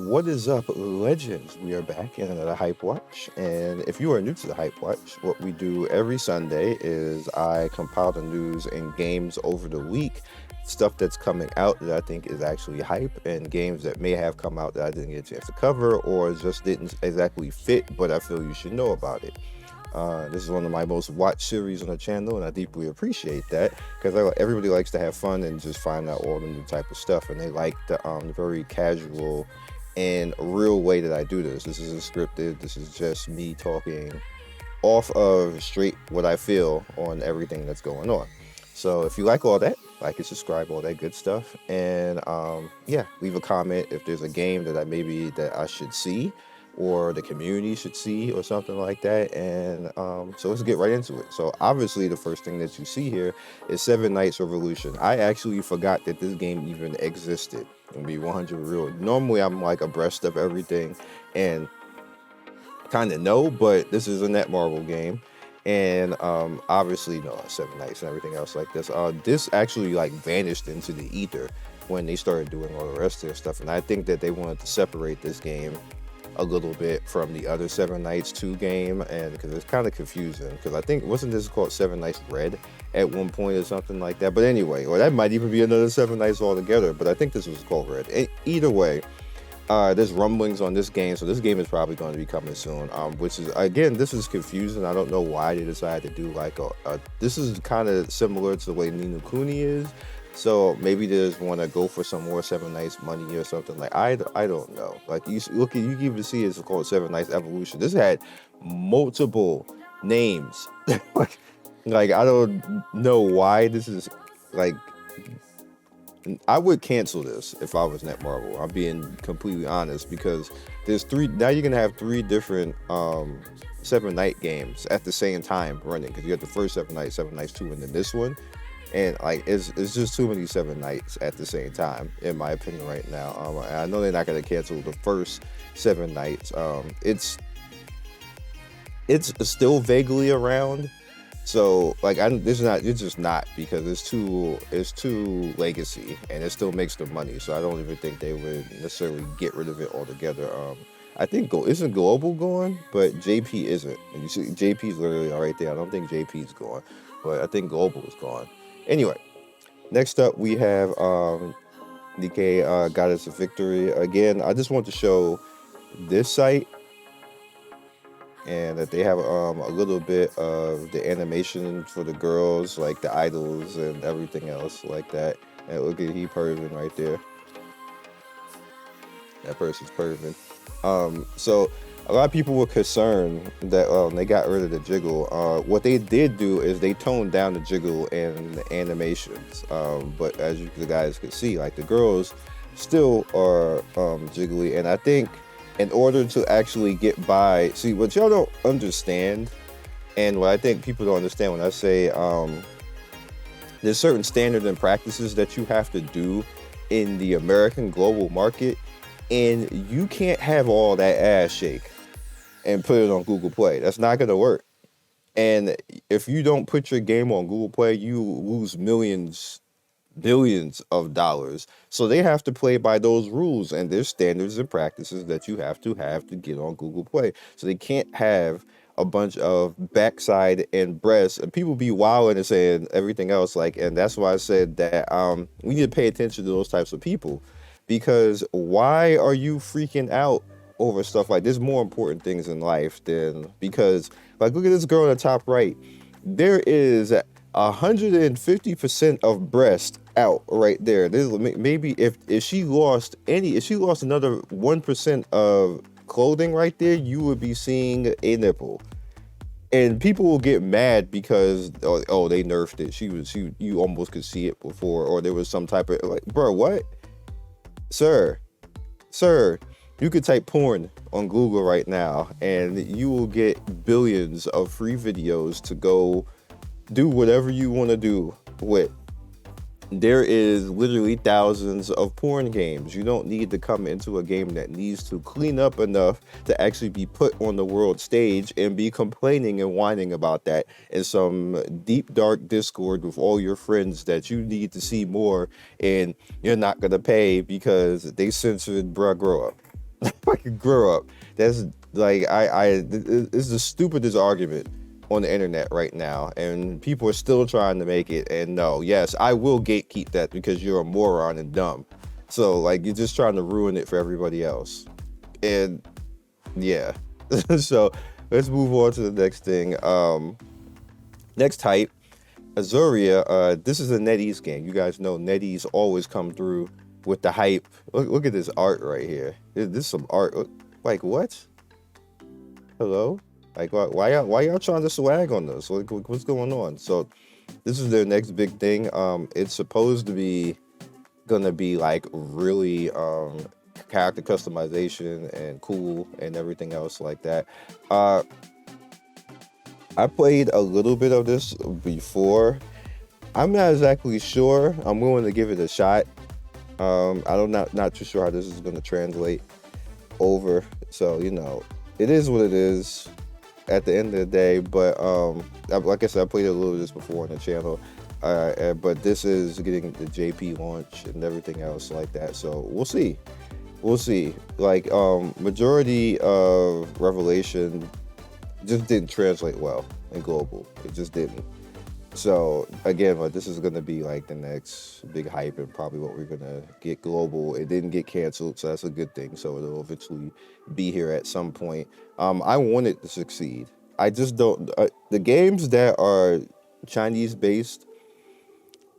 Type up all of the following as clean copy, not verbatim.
What is up, legends? We are back in another Hype Watch. And if you are new to the Hype Watch, what we do every Sunday is I compile the news and games over the week, stuff that's coming out that I think is actually hype, and games that may have come out that I didn't get a chance to cover or just didn't exactly fit, but I feel you should know about it. This is one of my most watched series on the channel, and I deeply appreciate that because everybody likes to have fun and just find out all the new type of stuff, and they like the very casual and real way that I do this. This isn't scripted. This is just me talking off of straight what I feel on everything that's going on. So if you like all that, like and subscribe, all that good stuff, and yeah, leave a comment if there's a game that I should see or the community should see or something like that. And so let's get right into it. So obviously the first thing that you see here is Seven Knights Revolution. I actually forgot that this game even existed. To be 100 real. Normally I'm like abreast of everything and kind of know, but this is a Netmarble game. And obviously, Seven Knights and everything else like this. This actually like vanished into the ether when they started doing all the rest of their stuff. And I think that they wanted to separate this game a little bit from the other Seven Knights 2 game, and because it's kind of confusing, because I think wasn't this called Seven Knights Red at one point or something like that. But anyway, or that might even be another Seven Knights altogether, but I think this was called Red. Either way, there's rumblings on this game, so this game is probably going to be coming soon, which is, again, this is confusing. I don't know why they decided to do like this is kind of similar to the way Ni no Kuni is. So maybe they just want to go for some more Seven Knights money or something. Like I don't know. Like you even see it's called Seven Knights Evolution. This had multiple names. like I don't know why this is like. I would cancel this if I was Netmarble. I'm being completely honest, because there's three. Now you're gonna have three different Seven Knight games at the same time running, because you have the first Seven Knights 2, and then this one. And like it's just too many Seven Knights at the same time, in my opinion, right now. I know they're not gonna cancel the first Seven Knights. It's still vaguely around, so like it's just not, because it's too legacy, and it still makes them money. So I don't even think they would necessarily get rid of it altogether. I think isn't Global gone, but JP isn't. And you see JP's literally right there. I don't think JP's gone, but I think Global is gone. Anyway, next up we have Nikke got us a victory. Again, I just want to show this site, and that they have a little bit of the animation for the girls, like the idols and everything else like that. And look at he perving right there. That person's perving. So a lot of people were concerned that they got rid of the jiggle. What they did do is they toned down the jiggle and the animations. But as you guys can see, like the girls still are jiggly. And I think in order to actually get by, see what y'all don't understand, and what I think people don't understand when I say there's certain standards and practices that you have to do in the American global market, and you can't have all that ass shake and put it on Google Play. That's not going to work. And if you don't put your game on Google Play, you lose billions of dollars. So they have to play by those rules, and there's standards and practices that you have to get on Google Play. So they can't have a bunch of backside and breasts, and people be wilding and saying everything else. And that's why I said that we need to pay attention to those types of people, because why are you freaking out over stuff like there's more important things in life than, because like look at this girl in the top right, there is 150% of breast out right there. There's maybe if she lost another 1% of clothing right there, you would be seeing a nipple. And people will get mad because they nerfed it. You almost could see it before, or there was some type of like, bro, what? Sir, you could type porn on Google right now, and you will get billions of free videos to go do whatever you want to do with. There is literally thousands of porn games. You don't need to come into a game that needs to clean up enough to actually be put on the world stage and be complaining and whining about that in some deep, dark Discord with all your friends that you need to see more, and you're not going to pay because they censored bruh grow up. I could grow up. That's like it's the stupidest argument on the internet right now, and people are still trying to make it. And no, yes, I will gatekeep that because you're a moron and dumb. So like you're just trying to ruin it for everybody else. And yeah. So let's move on to the next thing. Next hype, Azuria. This is a NetEase game. You guys know NetEase always come through with the hype. Look at this art right here. This is some art. Like what? Hello? Like why y'all trying to swag on this? Like, what's going on? So this is their next big thing. It's supposed to be gonna be like really character customization and cool and everything else like that. I played a little bit of this before. I'm not exactly sure. I'm willing to give it a shot. I'm not too sure how this is going to translate over. So, you know, it is what it is at the end of the day. But like I said, I played a little of this before on the channel. But this is getting the JP launch and everything else like that. So we'll see. We'll see. Like majority of Revelation just didn't translate well in global. It just didn't. So again, like this is gonna be like the next big hype and probably what we're gonna get global. It didn't get canceled, so that's a good thing. So it'll eventually be here at some point. I want it to succeed. I just don't. The games that are Chinese based,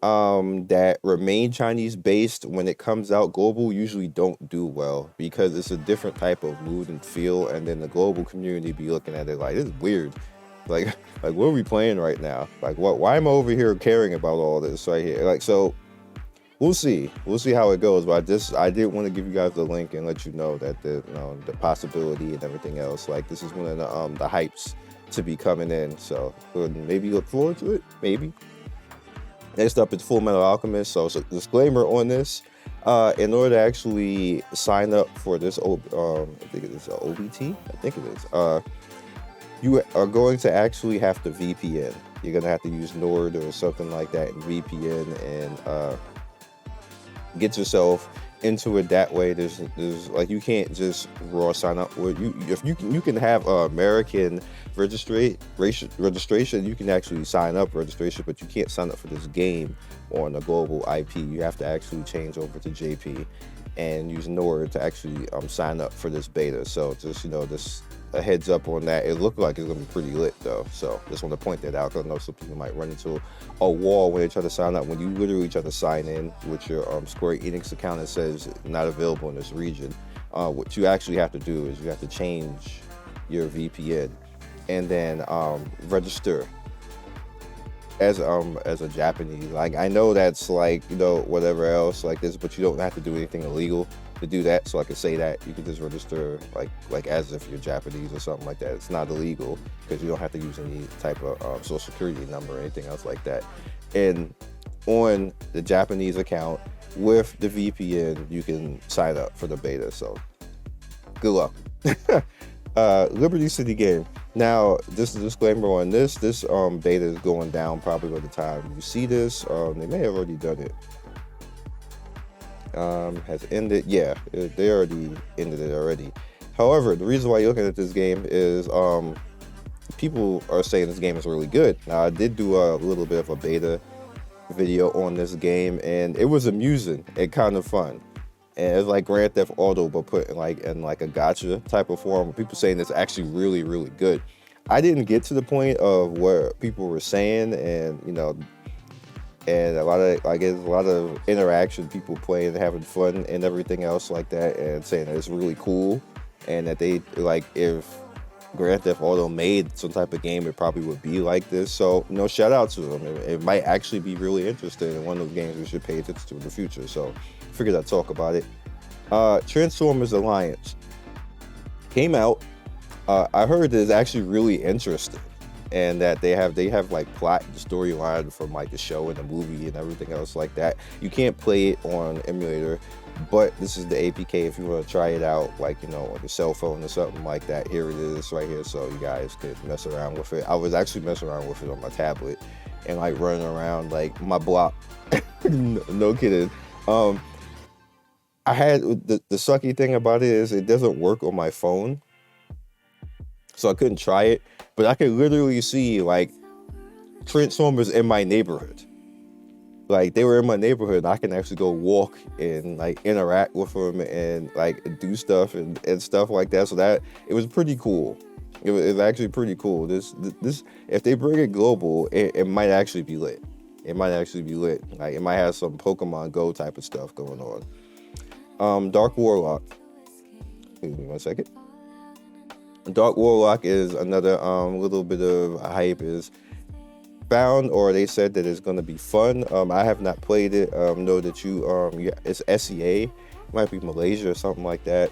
that remain Chinese based when it comes out global usually don't do well because it's a different type of mood and feel, and then the global community be looking at it like this is weird. Like what are we playing right now? Like why am I over here caring about all this right here? Like so we'll see how it goes, but I did want to give you guys the link and let you know that the possibility and everything else, like this is one of the hypes to be coming in, so maybe look forward to it, maybe. Next up is Fullmetal Alchemist. So disclaimer on this, in order to actually sign up for this, I think it is OBT. I think it is. You are going to actually have to VPN. You're gonna have to use Nord or something like that and VPN and get yourself into it that way. There's like you can't just raw sign up with you. If you can have American registration, you can actually sign up registration, but you can't sign up for this game on a global IP. You have to actually change over to JP and use Nord to actually sign up for this beta. So just this a heads up on that. It looked like it's gonna be pretty lit though, so just want to point that out because I know some people might run into a wall when they try to sign up, when you literally try to sign in with your Square Enix account. It says not available in this region. What you actually have to do is you have to change your VPN and then register as a Japanese. Like I know that's like whatever else like this, but you don't have to do anything illegal to do that. So I can say that you can just register like as if you're Japanese or something like that. It's not illegal because you don't have to use any type of social security number or anything else like that. And on the Japanese account with the VPN, you can sign up for the beta. So good luck. Liberty City game. Now, just a disclaimer on this beta is going down probably by the time you see this. They may have already done it. Has ended. Yeah, they already ended it already. However, the reason why you're looking at this game is people are saying this game is really good. Now, I did do a little bit of a beta video on this game, and it was amusing and kind of fun. And it's like Grand Theft Auto, but put in like a gacha type of form. People saying it's actually really, really good. I didn't get to the point of where people were saying, and and a lot of interaction, people playing and having fun and everything else like that, and saying that it's really cool, and that they like if Grand Theft Auto made some type of game, it probably would be like this. So shout out to them. It might actually be really interesting and one of those games we should pay attention to in the future. So figured I'd talk about it. Transformers Alliance came out. I heard that it's actually really interesting, and that they have like plot and storyline from like the show and the movie and everything else like that. You can't play it on emulator, but this is the APK if you want to try it out, like on your cell phone or something like that. Here it is right here, so you guys could mess around with it. I was actually messing around with it on my tablet and like running around like my block. No kidding. I had the sucky thing about it is it doesn't work on my phone, so I couldn't try it. But I could literally see like Transformers in my neighborhood. Like they were in my neighborhood. I can actually go walk and like interact with them and like do stuff and stuff like that. So that it was pretty cool. It was actually pretty cool. This if they bring it global, it might actually be lit. It might actually be lit. Like it might have some Pokemon Go type of stuff going on. Dark Warlock. Give me 1 second. Dark Warlock is another little bit of hype. Is found, or they said that it's going to be fun. I have not played it. Know that it's SEA, might be Malaysia or something like that.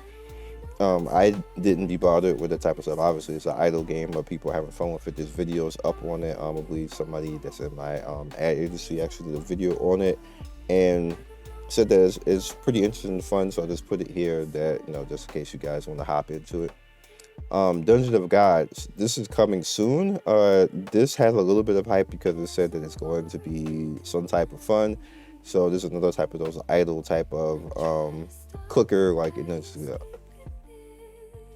I didn't be bothered with the type of stuff. Obviously, it's an idle game, but people are having fun with it. There's videos up on it. I believe somebody that's in my ad agency actually did a video on it and said that it's pretty interesting and fun. So I just put it here that, just in case you guys want to hop into it. Dungeon of Gods, this is coming soon. This has a little bit of hype because it said that it's going to be some type of fun. So this is another type of those idle type of clicker, like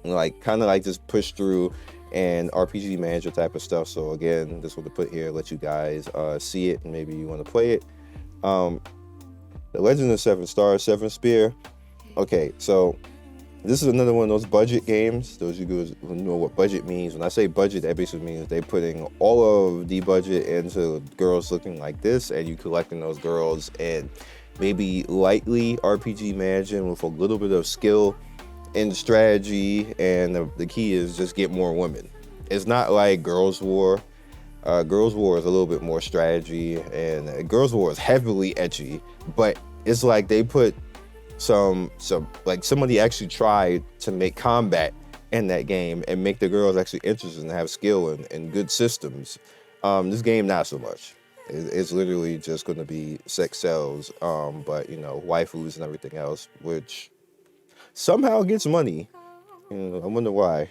like kind of like just push through and RPG manager type of stuff. So again, this one to put here, let you guys see it and maybe you want to play it. The Legend of Seven Stars, Seven Spear. Okay, so this is another one of those budget games. Those of you who know what budget means. When I say budget, that basically means they're putting all of the budget into girls looking like this, and you collecting those girls and maybe lightly RPG managing with a little bit of skill and strategy. And the key is just get more women. It's not like Girls War. Girls War is a little bit more strategy, and Girls War is heavily ecchi, but it's like they put some like somebody actually tried to make combat in that game and make the girls actually interested and have skill and good systems. This game not so much. It's literally just going to be sex sells, but waifus and everything else, which somehow gets money. I wonder why.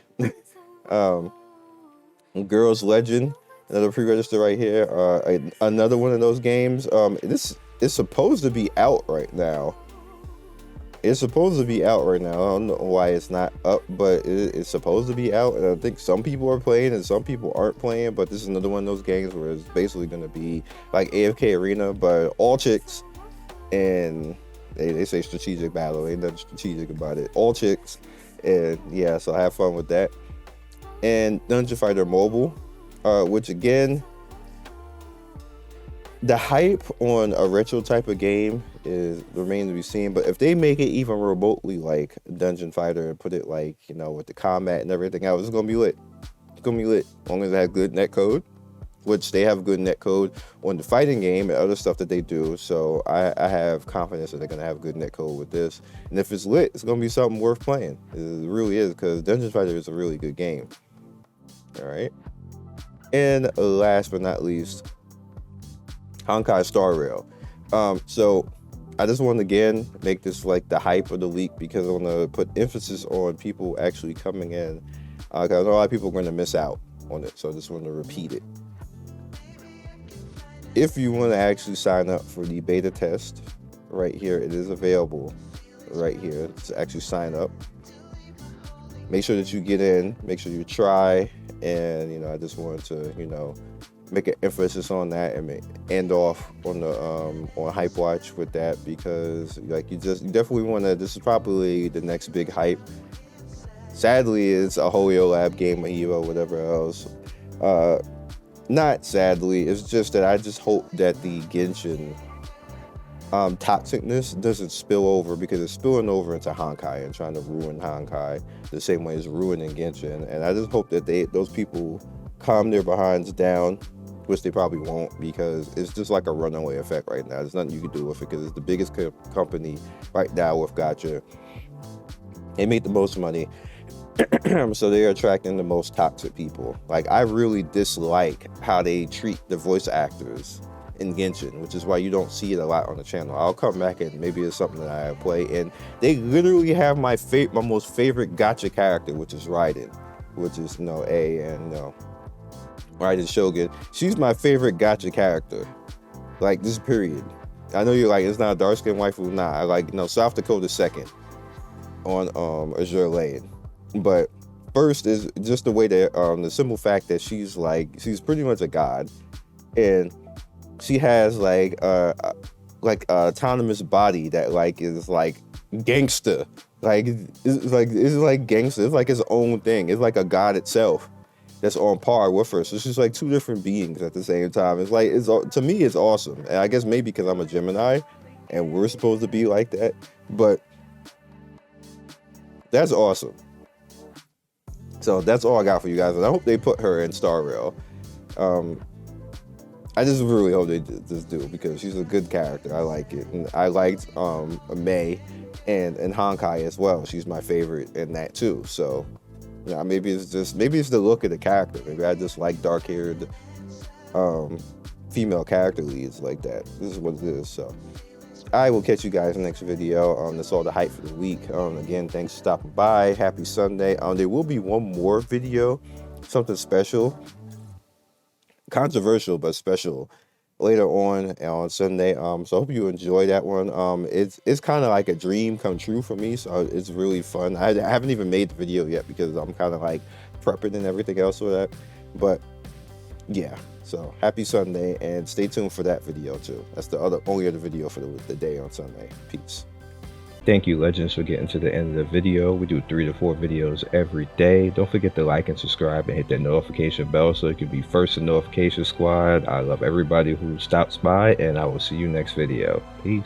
Girls Legend, another pre-register right here. Another one of those games. This is supposed to be out right now. It's supposed to be out right now. I don't know why it's not up, but it's supposed to be out. And I think some people are playing and some people aren't playing. But this is another one of those games where it's basically going to be like AFK Arena, but all chicks. And they say strategic battle. Ain't nothing strategic about it. All chicks. And yeah, so I have fun with that. And Dungeon Fighter Mobile, which again, the hype on a retro type of game remains to be seen. But if they make it even remotely like Dungeon Fighter and put it like, with the combat and everything else, it's going to be lit. It's going to be lit. As long as it has good netcode, which they have good netcode on the fighting game and other stuff that they do. So I have confidence that they're going to have good netcode with this. And if it's lit, it's going to be something worth playing. It really is, because Dungeon Fighter is a really good game. All right. And last but not least, Honkai Star Rail. So I just want to again make this like the hype of the week, because I want to put emphasis on people actually coming in, because I know a lot of people are going to miss out on it. So I just want to repeat it. If you want to actually sign up for the beta test, right here, it is available right here to actually sign up. Make sure that you get in, make sure you try, and I just wanted to make an emphasis on that and end off on the on HypeWatch with that, because like you definitely want to. This is probably the next big hype. Sadly, it's a Hoyo Lab game, a hero, whatever else. Not sadly, it's just that I just hope that the Genshin toxicness doesn't spill over, because it's spilling over into Honkai and trying to ruin Honkai the same way it's ruining Genshin. And I just hope that those people calm their behinds down, which they probably won't, because it's just like a runaway effect right now. There's nothing you can do with it, because it's the biggest company right now with Gacha. They make the most money. So they're attracting the most toxic people. Like, I really dislike how they treat the voice actors in Genshin, which is why you don't see it a lot on the channel. I'll come back and maybe it's something that I play. And they literally have my most favorite Gacha character, which is Raiden, which is Raiden Shogun. She's my favorite Gacha character, like this period. I know you're like, it's not a dark skin waifu. Nah, I like, no, South Dakota second on Azure Lane. But first is just the way that the simple fact that she's pretty much a god, and she has like a autonomous body that like is like gangster, like it's like gangster. It's like its own thing. It's like a god itself that's on par with her. So she's like two different beings at the same time. It's like, to me, it's awesome. And I guess maybe because I'm a Gemini and we're supposed to be like that, but that's awesome. So that's all I got for you guys, and I hope they put her in Star Rail. I just really hope they just do, because she's a good character. I like it, and I liked May and Honkai as well. She's my favorite in that too. So yeah, maybe it's the look of the character. Maybe I just like dark-haired female character leads like that. This is what it is. So I will catch you guys in the next video. That's all the hype for the week. Again, thanks for stopping by. Happy Sunday. There will be one more video, something special, controversial but special, later on Sunday. So I hope you enjoy that one. It's kind of like a dream come true for me, so it's really fun. I haven't even made the video yet because I'm kind of like prepping and everything else for that. But yeah, so happy Sunday, and stay tuned for that video too. That's the only other video for the day on Sunday. Peace. Thank you, Legends, for getting to the end of the video. We do 3 to 4 videos every day. Don't forget to like and subscribe and hit that notification bell so you can be first in notification squad. I love everybody who stops by, and I will see you next video. Peace.